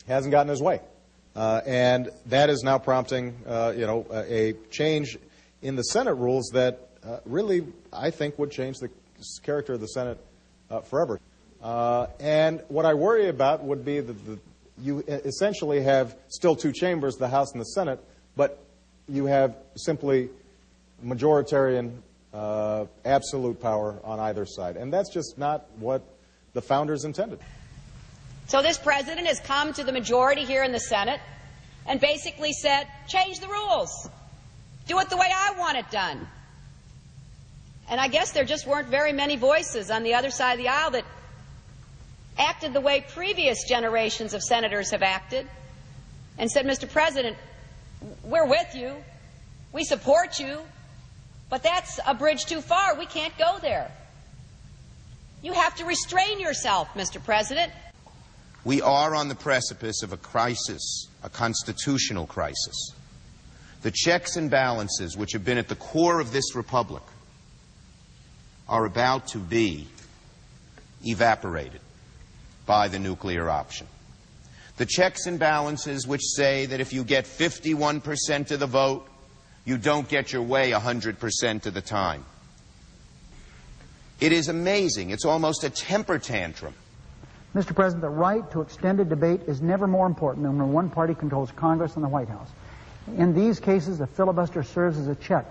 hasn't gotten his way. And that is now prompting, a change in the Senate rules that really, I think, would change the character of the Senate forever. And what I worry about would be that you essentially have still two chambers, the House and the Senate, but you have simply majoritarian absolute power on either side. And that's just not what the founders intended. So this president has come to the majority here in the Senate and basically said, change the rules. Do it the way I want it done. And I guess there just weren't very many voices on the other side of the aisle that acted the way previous generations of senators have acted and said, Mr. President, we're with you, we support you, but that's a bridge too far. We can't go there. You have to restrain yourself, Mr. President. We are on the precipice of a crisis, a constitutional crisis. The checks and balances which have been at the core of this republic are about to be evaporated by the nuclear option. The checks and balances which say that if you get 51% of the vote, you don't get your way 100% of the time. It is amazing. It's almost a temper tantrum. Mr. President, the right to extended debate is never more important than when one party controls Congress and the White House. In these cases, the filibuster serves as a check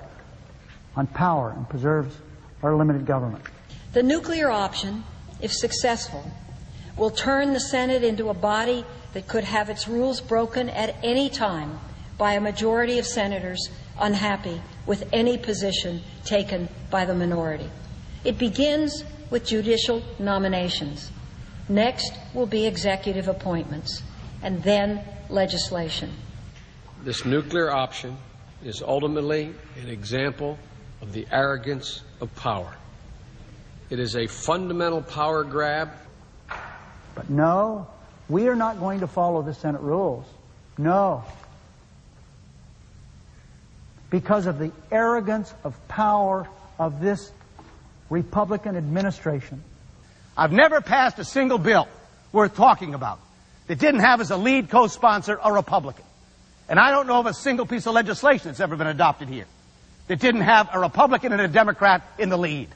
on power and preserves our limited government. The nuclear option, if successful, will turn the Senate into a body that could have its rules broken at any time by a majority of senators unhappy with any position taken by the minority. It begins with judicial nominations. Next will be executive appointments, and then legislation. This nuclear option is ultimately an example of the arrogance of power. It is a fundamental power grab. But no, we are not going to follow the Senate rules. No. Because of the arrogance of power of this Republican administration. I've never passed a single bill worth talking about that didn't have as a lead co-sponsor a Republican. And I don't know of a single piece of legislation that's ever been adopted here that didn't have a Republican and a Democrat in the lead.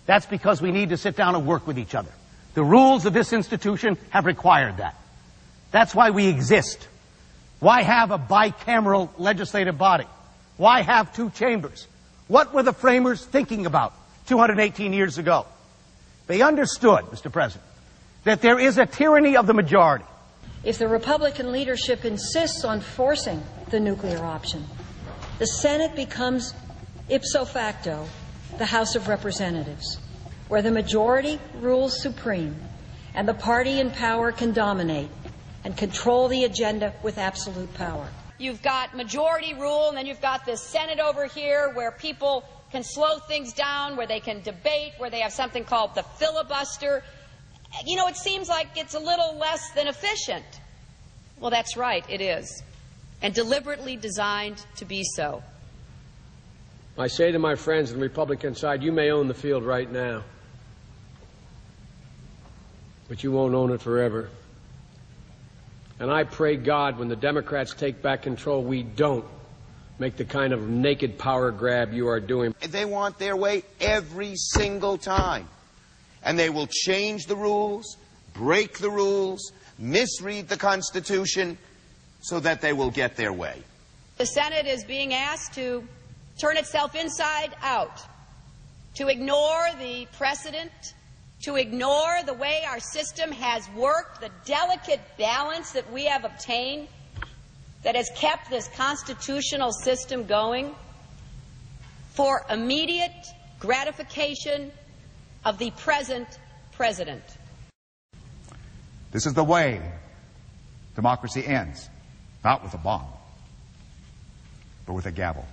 That's because we need to sit down and work with each other. The rules of this institution have required that. That's why we exist. Why have a bicameral legislative body? Why have two chambers? What were the framers thinking about 218 years ago? They understood, Mr. President, that there is a tyranny of the majority. If the Republican leadership insists on forcing the nuclear option, the Senate becomes ipso facto the House of Representatives, where the majority rules supreme and the party in power can dominate and control the agenda with absolute power. You've got majority rule, and then you've got the Senate over here where people can slow things down, where they can debate, where they have something called the filibuster. You know, it seems like it's a little less than efficient. Well, that's right, it is, and deliberately designed to be so. I say to my friends on the Republican side, you may own the field right now, but you won't own it forever. And I pray God when the Democrats take back control, we don't make the kind of naked power grab you are doing. They want their way every single time. And they will change the rules, break the rules, misread the Constitution so that they will get their way. The Senate is being asked to turn itself inside out, to ignore the precedent, to ignore the way our system has worked, the delicate balance that we have obtained that has kept this constitutional system going for immediate gratification of the present president. This is the way democracy ends, not with a bomb, but with a gavel.